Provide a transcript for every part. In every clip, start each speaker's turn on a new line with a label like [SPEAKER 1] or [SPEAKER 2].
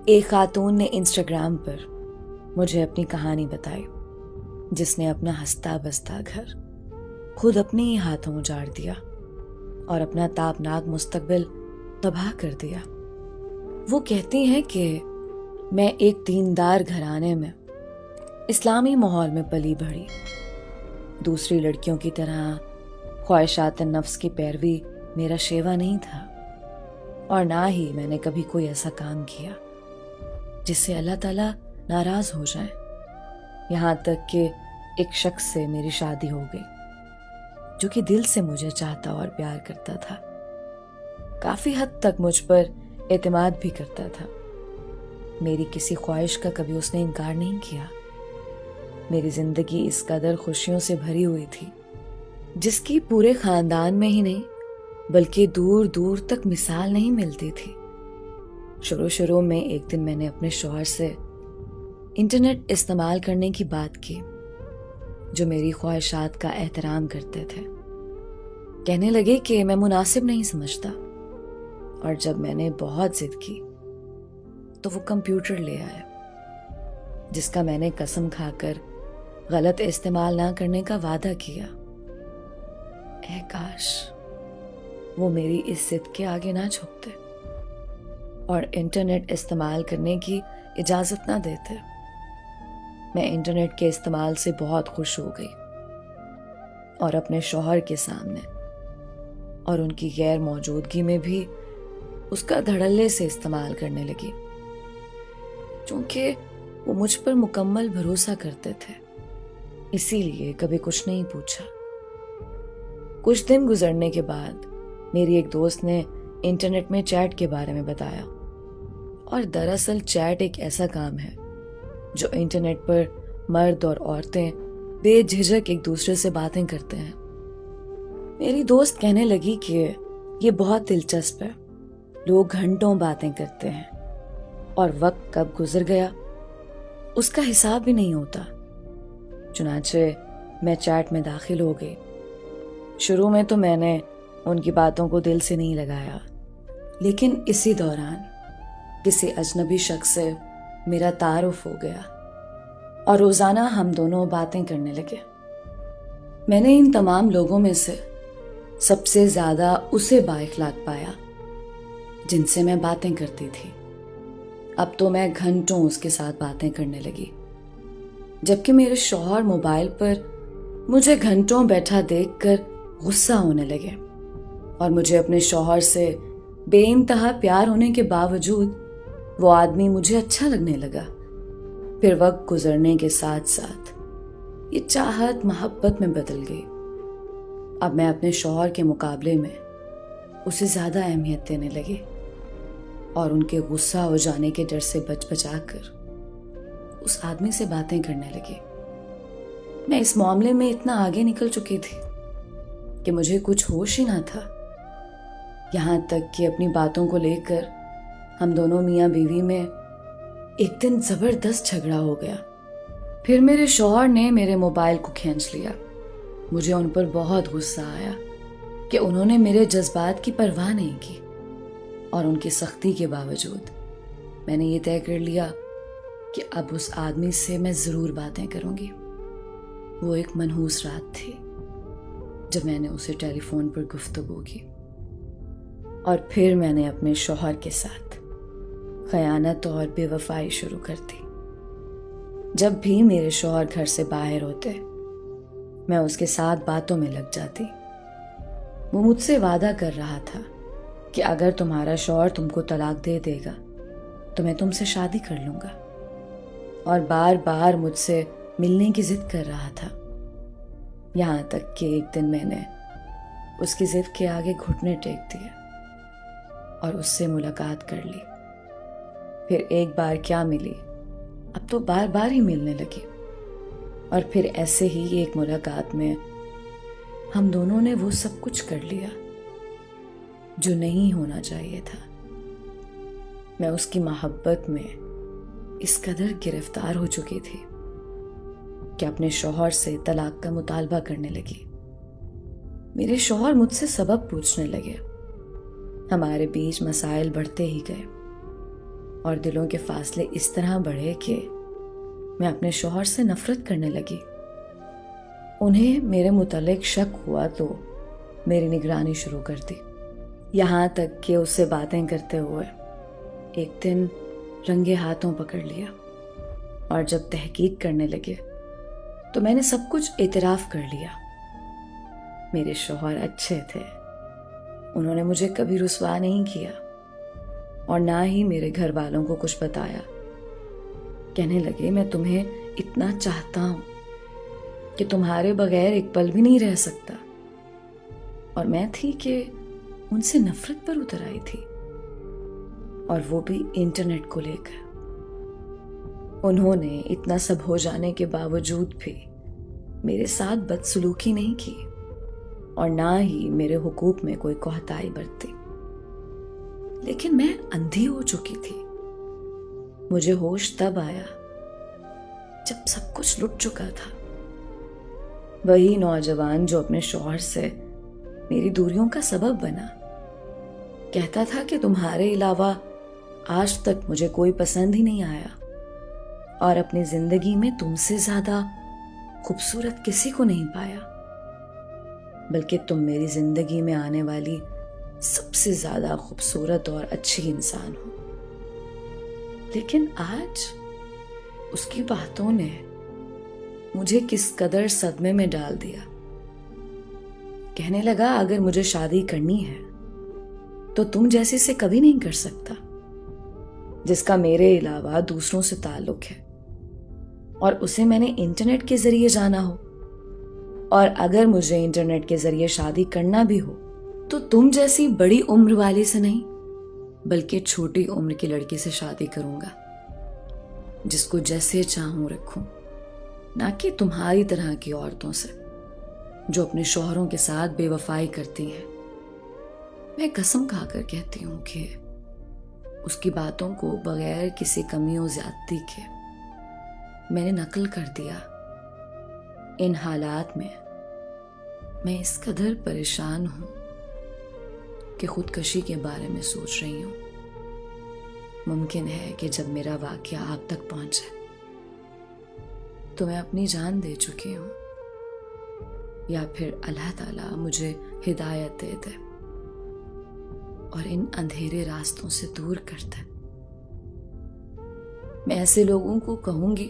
[SPEAKER 1] ایک خاتون نے انسٹاگرام پر مجھے اپنی کہانی بتائی، جس نے اپنا ہنستا بستا گھر خود اپنے ہی ہاتھوں اجاڑ دیا اور اپنا تابناک مستقبل تباہ کر دیا۔ وہ کہتی ہیں کہ میں ایک دیندار گھرانے میں اسلامی ماحول میں پلی بڑھی۔ دوسری لڑکیوں کی طرح خواہشات نفس کی پیروی میرا شیوا نہیں تھا، اور نہ ہی میں نے کبھی کوئی ایسا کام کیا جس سے اللہ تعالیٰ ناراض ہو جائیں۔ یہاں تک کہ ایک شخص سے میری شادی ہو گئی جو کہ دل سے مجھے چاہتا اور پیار کرتا تھا، کافی حد تک مجھ پر اعتماد بھی کرتا تھا۔ میری کسی خواہش کا کبھی اس نے انکار نہیں کیا۔ میری زندگی اس قدر خوشیوں سے بھری ہوئی تھی جس کی پورے خاندان میں ہی نہیں بلکہ دور دور تک مثال نہیں ملتی تھی۔ شروع میں ایک دن میں نے اپنے شوہر سے انٹرنیٹ استعمال کرنے کی بات کی، جو میری خواہشات کا احترام کرتے تھے۔ کہنے لگے کہ میں مناسب نہیں سمجھتا، اور جب میں نے بہت ضد کی تو وہ کمپیوٹر لے آئے، جس کا میں نے قسم کھا کر غلط استعمال نہ کرنے کا وعدہ کیا۔ اے کاش وہ میری اس ضد کے آگے نہ جھکتے اور انٹرنیٹ استعمال کرنے کی اجازت نہ دیتے۔ میں انٹرنیٹ کے استعمال سے بہت خوش ہو گئی اور اپنے شوہر کے سامنے اور ان کی غیر موجودگی میں بھی اس کا دھڑلے سے استعمال کرنے لگی، چونکہ وہ مجھ پر مکمل بھروسہ کرتے تھے، اسی لیے کبھی کچھ نہیں پوچھا۔ کچھ دن گزرنے کے بعد میری ایک دوست نے انٹرنیٹ میں چیٹ کے بارے میں بتایا، اور دراصل چیٹ ایک ایسا کام ہے جو انٹرنیٹ پر مرد اور عورتیں بے جھجک ایک دوسرے سے باتیں کرتے ہیں۔ میری دوست کہنے لگی کہ یہ بہت دلچسپ ہے، لوگ گھنٹوں باتیں کرتے ہیں اور وقت کب گزر گیا اس کا حساب بھی نہیں ہوتا۔ چنانچہ میں چیٹ میں داخل ہو گئی۔ شروع میں تو میں نے ان کی باتوں کو دل سے نہیں لگایا، لیکن اسی دوران کسی اجنبی شخص سے میرا تعارف ہو گیا اور روزانہ ہم دونوں باتیں کرنے لگے۔ میں نے ان تمام لوگوں میں سے سب سے زیادہ اسے با اخلاق پایا جن سے میں باتیں کرتی تھی۔ اب تو میں گھنٹوں اس کے ساتھ باتیں کرنے لگی، جبکہ میرے شوہر موبائل پر مجھے گھنٹوں بیٹھا دیکھ کر غصہ ہونے لگے، اور مجھے اپنے شوہر سے بے انتہا پیار ہونے کے باوجود وہ آدمی مجھے اچھا لگنے لگا۔ پھر وقت گزرنے کے ساتھ ساتھ یہ چاہت محبت میں بدل گئی۔ اب میں اپنے شوہر کے مقابلے میں اسے زیادہ اہمیت دینے لگی، اور ان کے غصہ ہو جانے کے ڈر سے بچا کر اس آدمی سے باتیں کرنے لگی۔ میں اس معاملے میں اتنا آگے نکل چکی تھی کہ مجھے کچھ ہوش ہی نہ تھا، یہاں تک کہ اپنی باتوں کو لے کر ہم دونوں میاں بیوی میں ایک دن زبردست جھگڑا ہو گیا۔ پھر میرے شوہر نے میرے موبائل کو کھینچ لیا۔ مجھے ان پر بہت غصہ آیا کہ انہوں نے میرے جذبات کی پرواہ نہیں کی، اور ان کی سختی کے باوجود میں نے یہ طے کر لیا کہ اب اس آدمی سے میں ضرور باتیں کروں گی۔ وہ ایک منحوس رات تھی جب میں نے اسے ٹیلی فون پر گفتگو کی، اور پھر میں نے اپنے شوہر کے ساتھ خیانت اور بے وفائی شروع کر دی۔ جب بھی میرے شوہر گھر سے باہر ہوتے میں اس کے ساتھ باتوں میں لگ جاتی۔ وہ مجھ سے وعدہ کر رہا تھا کہ اگر تمہارا شوہر تم کو طلاق دے دے گا تو میں تم سے شادی کر لوں گا، اور بار بار مجھ سے ملنے کی ضد کر رہا تھا، یہاں تک کہ ایک دن میں نے اس کی ضد کے آگے گھٹنے ٹیک دیے اور اس سے ملاقات کر لی۔ پھر ایک بار کیا ملی، اب تو بار بار ہی ملنے لگی، اور پھر ایسے ہی ایک ملاقات میں ہم دونوں نے وہ سب کچھ کر لیا جو نہیں ہونا چاہیے تھا۔ میں اس کی محبت میں اس قدر گرفتار ہو چکی تھی کہ اپنے شوہر سے طلاق کا مطالبہ کرنے لگی۔ میرے شوہر مجھ سے سبب پوچھنے لگے، ہمارے بیچ مسائل بڑھتے ہی گئے۔ اور دلوں کے فاصلے اس طرح بڑھے کہ میں اپنے شوہر سے نفرت کرنے لگی۔ انہیں میرے متعلق شک ہوا تو میری نگرانی شروع کر دی، یہاں تک کہ اس سے باتیں کرتے ہوئے ایک دن رنگے ہاتھوں پکڑ لیا، اور جب تحقیق کرنے لگے تو میں نے سب کچھ اعتراف کر لیا۔ میرے شوہر اچھے تھے، انہوں نے مجھے کبھی رسوا نہیں کیا اور نہ ہی میرے گھر والوں کو کچھ بتایا۔ کہنے لگے میں تمہیں اتنا چاہتا ہوں کہ تمہارے بغیر ایک پل بھی نہیں رہ سکتا، اور میں تھی کہ ان سے نفرت پر اتر آئی تھی، اور وہ بھی انٹرنیٹ کو لے کر۔ انہوں نے اتنا سب ہو جانے کے باوجود بھی میرے ساتھ بدسلوکی نہیں کی اور نہ ہی میرے حقوق میں کوئی کوتاہی برتی، لیکن میں اندھی ہو چکی تھی۔ مجھے ہوش تب آیا جب سب کچھ لٹ چکا تھا۔ وہی نوجوان جو اپنے شوہر سے میری دوریوں کا سبب بنا، کہتا تھا کہ تمہارے علاوہ آج تک مجھے کوئی پسند ہی نہیں آیا، اور اپنی زندگی میں تم سے زیادہ خوبصورت کسی کو نہیں پایا، بلکہ تم میری زندگی میں آنے والی سب سے زیادہ خوبصورت اور اچھی انسان ہو۔ لیکن آج اس کی باتوں نے مجھے کس قدر صدمے میں ڈال دیا۔ کہنے لگا اگر مجھے شادی کرنی ہے تو تم جیسے سے کبھی نہیں کر سکتا، جس کا میرے علاوہ دوسروں سے تعلق ہے، اور اسے میں نے انٹرنیٹ کے ذریعے جانا ہو، اور اگر مجھے انٹرنیٹ کے ذریعے شادی کرنا بھی ہو تو تم جیسی بڑی عمر والی سے نہیں، بلکہ چھوٹی عمر کی لڑکی سے شادی کروں گا، جس کو جیسے چاہوں رکھوں، نہ کہ تمہاری طرح کی عورتوں سے جو اپنے شوہروں کے ساتھ بے وفائی کرتی ہیں۔ میں قسم کھا کر کہتی ہوں کہ اس کی باتوں کو بغیر کسی کمی و زیادتی کے میں نے نقل کر دیا۔ ان حالات میں میں اس قدر پریشان ہوں کہ خودکشی کے بارے میں سوچ رہی ہوں۔ ممکن ہے کہ جب میرا واقعہ آپ تک پہنچے تو میں اپنی جان دے چکی ہوں، یا پھر اللہ تعالیٰ مجھے ہدایت دے دے اور ان اندھیرے راستوں سے دور کر دے۔ میں ایسے لوگوں کو کہوں گی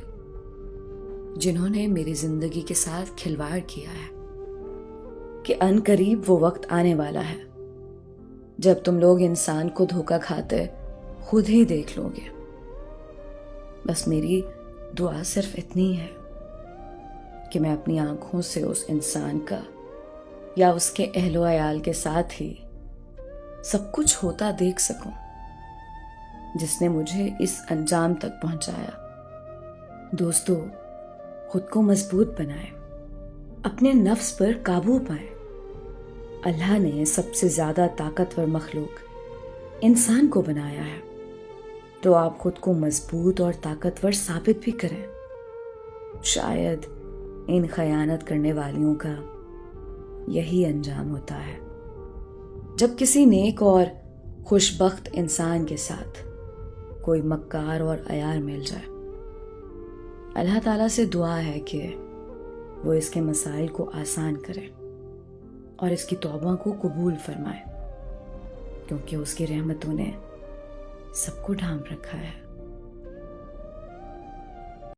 [SPEAKER 1] جنہوں نے میری زندگی کے ساتھ کھلواڑ کیا ہے کہ ان قریب وہ وقت آنے والا ہے جب تم لوگ انسان کو دھوکا کھاتے خود ہی دیکھ لو گے۔ بس میری دعا صرف اتنی ہے کہ میں اپنی آنکھوں سے اس انسان کا یا اس کے اہل و عیال کے ساتھ ہی سب کچھ ہوتا دیکھ سکوں جس نے مجھے اس انجام تک پہنچایا۔ دوستو، خود کو مضبوط بنائیں، اپنے نفس پر قابو پائیں۔ اللہ نے سب سے زیادہ طاقتور مخلوق انسان کو بنایا ہے، تو آپ خود کو مضبوط اور طاقتور ثابت بھی کریں۔ شاید ان خیانت کرنے والیوں کا یہی انجام ہوتا ہے جب کسی نیک اور خوش بخت انسان کے ساتھ کوئی مکار اور عیار مل جائے۔ اللہ تعالیٰ سے دعا ہے کہ وہ اس کے مسائل کو آسان کرے اور اس کی توبہ کو قبول فرمائے، کیونکہ اس کی رحمتوں نے سب کو ڈھانپ رکھا ہے۔